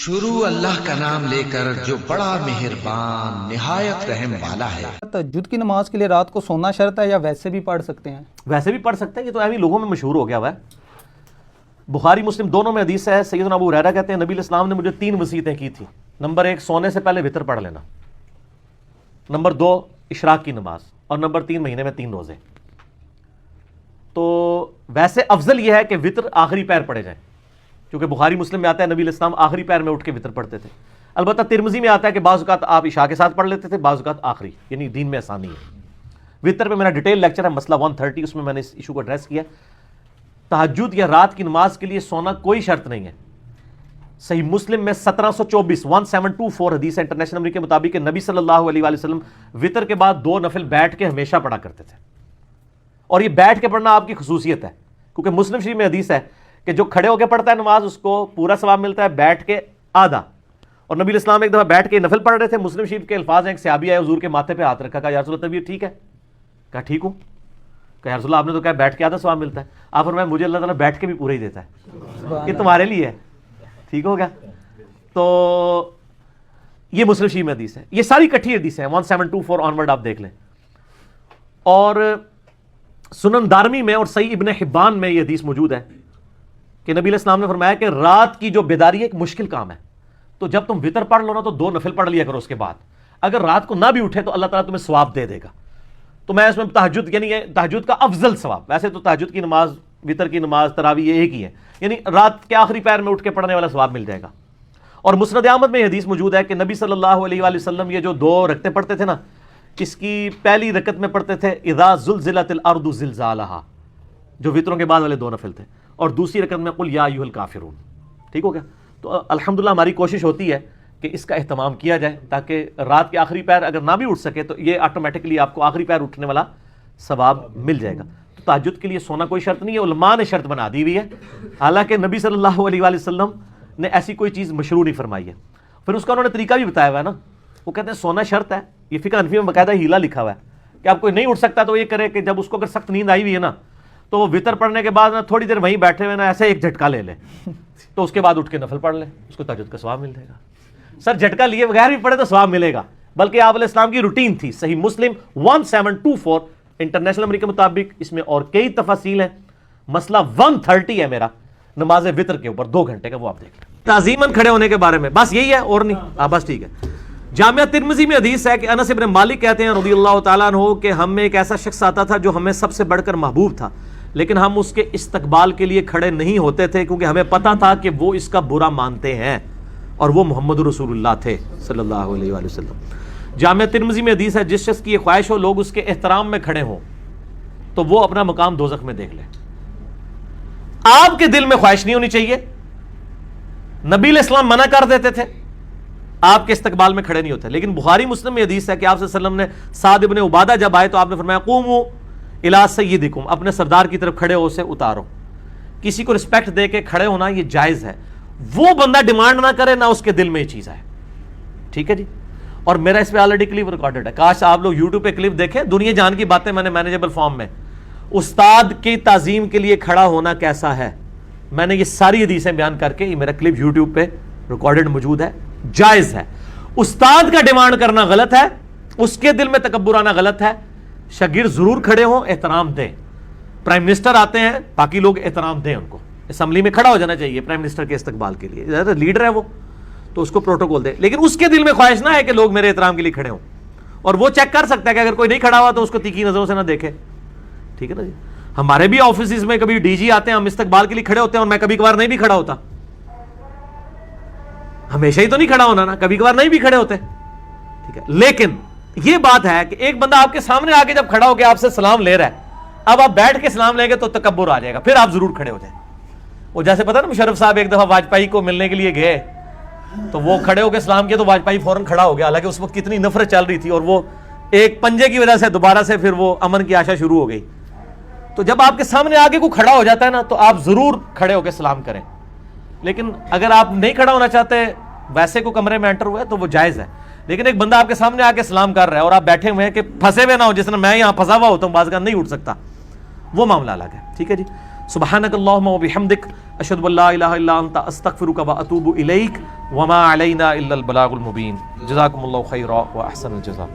شروع اللہ کا نام لے کر جو بڑا مہربان نہایت رحم والا ہے۔ تہجد کی نماز کے لیے رات کو سونا شرط ہے یا ویسے بھی پڑھ سکتے ہیں؟ ویسے بھی پڑھ سکتے ہیں، یہ تو ایویں لوگوں میں مشہور ہو گیا ہوا ہے۔ بخاری مسلم دونوں میں حدیث ہے، سیدنا ابو ہریرہ کہتے ہیں نبی علیہ السلام نے مجھے 3 وصیتیں کی تھی۔ نمبر 1 سونے سے پہلے وتر پڑھ لینا، نمبر 2 اشراق کی نماز، اور نمبر 3 مہینے میں 3 روزے۔ تو ویسے افضل یہ ہے کہ وتر آخری پیر پڑھے جائیں، کیونکہ بخاری مسلم میں آتا ہے نبی علیہ السلام آخری پیر میں اٹھ کے وتر پڑھتے تھے۔ البتہ ترمذی میں آتا ہے کہ بعض اوقات آپ عشاء کے ساتھ پڑھ لیتے تھے، بعض اوقات آخری، یعنی دین میں آسانی ہے۔ وتر پہ میرا ڈیٹیل لیکچر ہے مسئلہ 130، اس میں میں نے اس ایشو کو ایڈریس کیا۔ تہجد یا رات کی نماز کے لیے سونا کوئی شرط نہیں ہے۔ صحیح مسلم میں 1724 حدیث ہے انٹرنیشنل نمبر کے مطابق کہ نبی صلی اللہ علیہ وآلہ وسلم وتر کے بعد 2 نفل بیٹھ کے ہمیشہ پڑھا کرتے تھے، اور یہ بیٹھ کے پڑھنا آپ کی خصوصیت ہے، کیونکہ مسلم شریف میں حدیث ہے کہ جو کھڑے ہو کے پڑھتا ہے نماز اس کو پورا ثواب ملتا ہے، بیٹھ کے آدھا۔ اور نبی علیہ السلام ایک دفعہ بیٹھ کے نفل پڑھ رہے تھے، مسلم شریف کے الفاظ ہیں، ایک صحابی آئے حضور کے ماتھے پہ ہاتھ رکھا، کہا یا رسول اللہ طبیعت ٹھیک ہے؟ کہا ٹھیک ہوں۔ کہا یا رسول اللہ آپ نے تو کہا بیٹھ کے آدھا ثواب ملتا ہے، آپ فرمایا مجھے اللہ تعالیٰ بیٹھ کے بھی پورا ہی دیتا ہے، یہ تمہارے لیے ہے، ٹھیک ہو گیا؟ تو یہ مسلم شریف میں حدیث ہے، یہ ساری کٹھی حدیث ہیں 1724 آنورڈ آپ دیکھ لیں۔ اور سنن دارمی میں اور صحیح ابن حبان میں یہ حدیث موجود ہے کہ نبی علیہ السلام نے فرمایا کہ رات کی جو بیداری ایک مشکل کام ہے، تو جب تم وتر پڑھ لو نا تو 2 نفل پڑھ لیا کرو، اس کے بعد اگر رات کو نہ بھی اٹھے تو اللہ تعالیٰ تمہیں ثواب دے دے گا۔ تو میں اس میں تہجد یعنی تہجد کا افضل ثواب، ویسے تو تہجد کی نماز، وتر کی نماز، تراویح یہ ایک ہی ہے، یعنی رات کے آخری پیر میں اٹھ کے پڑھنے والا ثواب مل جائے گا۔ اور مسند احمد میں یہ حدیث موجود ہے کہ نبی صلی اللہ علیہ وآلہ وسلم یہ جو 2 رکعتیں پڑھتے تھے نا، اس کی پہلی رکعت میں پڑھتے تھے اذا زلزلت الارض زلزالها، جو وتروں کے بعد والے 2 نفل تھے، اور دوسری رکعت میں قل یا ایھا الکافرون۔ ٹھیک ہو گیا؟ تو الحمدللہ ہماری کوشش ہوتی ہے کہ اس کا اہتمام کیا جائے، تاکہ رات کے آخری پیر اگر نہ بھی اٹھ سکے تو یہ آٹومیٹکلی آپ کو آخری پیر اٹھنے والا ثواب مل جائے گا۔ تو تہجد کے لیے سونا کوئی شرط نہیں ہے، علماء نے شرط بنا دی ہوئی ہے، حالانکہ نبی صلی اللہ علیہ وآلہ وسلم نے ایسی کوئی چیز مشروع نہیں فرمائی ہے۔ پھر اس کا انہوں نے طریقہ بھی بتایا ہوا ہے نا، وہ کہتے ہیں سونا شرط ہے، یہ فقہ حنفی میں باقاعدہ ہیلا لکھا ہوا ہے کہ آپ کوئی نہیں اٹھ سکتا تو یہ کرے کہ جب اس کو اگر سخت نیند آئی ہوئی ہے نا تو وہ وتر پڑھنے کے بعد نا تھوڑی دیر وہیں بیٹھے ہوئے نا ایسے ایک جھٹکا لے لے، تو اس کے بعد اٹھ کے نفل پڑھ لے، اس کو تہجد کا ثواب مل جائے گا۔ سر جھٹکا لیے بغیر بھی پڑھے تو ثواب ملے گا، بلکہ آپ علیہ السلام کی روٹین تھی۔ صحیح مسلم 1724 انٹرنیشنل نمبر کے مطابق، اس میں اور کئی تفاصیل ہیں، مسئلہ 130 ہے میرا نماز وتر کے اوپر 2 گھنٹے کا، وہ آپ دیکھ لیں۔ تعظیماً کھڑے ہونے کے بارے میں بس یہی ہے اور نہیں، بس ٹھیک ہے۔ جامعہ ترمذی میں حدیث ہے کہ انس ابن مالک کہتے ہیں رضی اللہ تعالیٰ عنہ کہ ہم میں ایک ایسا شخص آتا تھا جو ہمیں سب سے بڑھ کر محبوب تھا، لیکن ہم اس کے استقبال کے لیے کھڑے نہیں ہوتے تھے کیونکہ ہمیں پتا تھا کہ وہ اس کا برا مانتے ہیں، اور وہ محمد رسول اللہ تھے صلی اللہ علیہ وآلہ وسلم۔ جامعہ ترمذی میں حدیث ہے جس شخص کی یہ خواہش ہو لوگ اس کے احترام میں کھڑے ہوں تو وہ اپنا مقام دوزخ میں دیکھ لے۔ آپ کے دل میں خواہش نہیں ہونی چاہیے، نبی علیہ السلام منع کر دیتے تھے، آپ کے استقبال میں کھڑے نہیں ہوتے، لیکن بخاری مسلم میں حدیث ہے کہ آپ صلی اللہ علیہ وسلم نے سعد ابن عبادہ جب آئے تو آپ نے فرمایا قوموا الی سیدکم، اپنے سردار کی طرف کھڑے ہو، اسے اتارو۔ کسی کو رسپیکٹ دے کے کھڑے ہونا یہ جائز ہے، وہ بندہ ڈیمانڈ نہ کرے نہ اس کے دل میں یہ چیز آئے، ٹھیک ہے جی۔ اور میرا اس پہ آلریڈی کلپ ریکارڈڈ ہے، کاش آپ لوگ یوٹیوب پہ کلپ دیکھیں، دنیا جان کی باتیں میں نے مینیجبل فارم میں، استاد کی تعظیم کے لیے کھڑا ہونا کیسا ہے، میں نے یہ ساری حدیثیں بیان کر کے، یہ میرا کلپ یوٹیوب پہ ریکارڈڈ موجود ہے، جائز ہے۔ استاد کا ڈیمانڈ کرنا غلط ہے، اس کے دل میں تکبر آنا غلط ہے، شاگرد ضرور کھڑے ہوں، احترام دیں۔ پرائم منسٹر آتے ہیں، باقی لوگ احترام دیں ان کو، اسمبلی میں کھڑا ہو جانا چاہیے پرائم منسٹر کے استقبال کے لیے، لیڈر ہے وہ تو اس کو پروٹوکول دے، لیکن اس کے دل میں خواہش نہ ہے کہ لوگ میرے احترام کے لیے کھڑے ہوں، اور وہ چیک کر سکتا ہے کہ اگر کوئی نہیں کھڑا ہوا تو اس کو تیکھی نظروں سے نہ دیکھے، ٹھیک ہے نا جی۔ ہمارے بھی آفیسز میں کبھی ڈی جی آتے ہیں، ہم استقبال کے لیے کھڑے ہوتے ہیں، اور میں کبھی کبھار نہیں بھی کھڑا ہوتا، ہمیشہ ہی تو نہیں کھڑا ہونا نا، کبھی کبھار نہیں بھی کھڑے ہوتے، ٹھیک ہے۔ لیکن یہ بات ہے کہ ایک بندہ آپ کے سامنے آ کے جب کھڑا ہو کے آپ سے سلام لے رہا ہے، اب آپ بیٹھ کے سلام لیں گے تو تکبر آ جائے گا، پھر آپ ضرور کھڑے ہو جائیں۔ وہ جیسے پتا نا مشرف صاحب ایک دفعہ واجپئی کو ملنے کے لیے گئے تو وہ کھڑے ہو کے سلام کیا تو واجپئی فوراً کھڑا ہو گیا، حالانکہ اس وقت کتنی نفرت چل رہی تھی، اور وہ ایک پنجے کی وجہ سے دوبارہ سے پھر وہ امن کی آشا شروع ہو گئی۔ تو جب آپ کے سامنے آگے کوئی کھڑا ہو جاتا ہے نا تو آپ ضرور کھڑے ہو کے سلام کریں، لیکن اگر آپ نہیں کھڑا ہونا چاہتے، ویسے کو کمرے میں انٹر ہوا ہے تو وہ جائز ہے، لیکن ایک بندہ آپ کے سامنے آ کے سلام کر رہا ہے اور آپ بیٹھے ہوئے ہیں کہ پھنسے ہوئے نہ ہو، جس طرح میں یہاں پھنسا ہوا ہوتا ہوں بعض کا نہیں اٹھ سکتا، وہ معاملہ الگ ہے، ٹھیک ہے جی۔ سبحانک اللہم و بحمدک اشہد ان لا الہ الا انت استغفرک و اتوب الیک وما علینا الا البلاغ المبین. جزاکم اللہ خیرا و احسن الجزاء.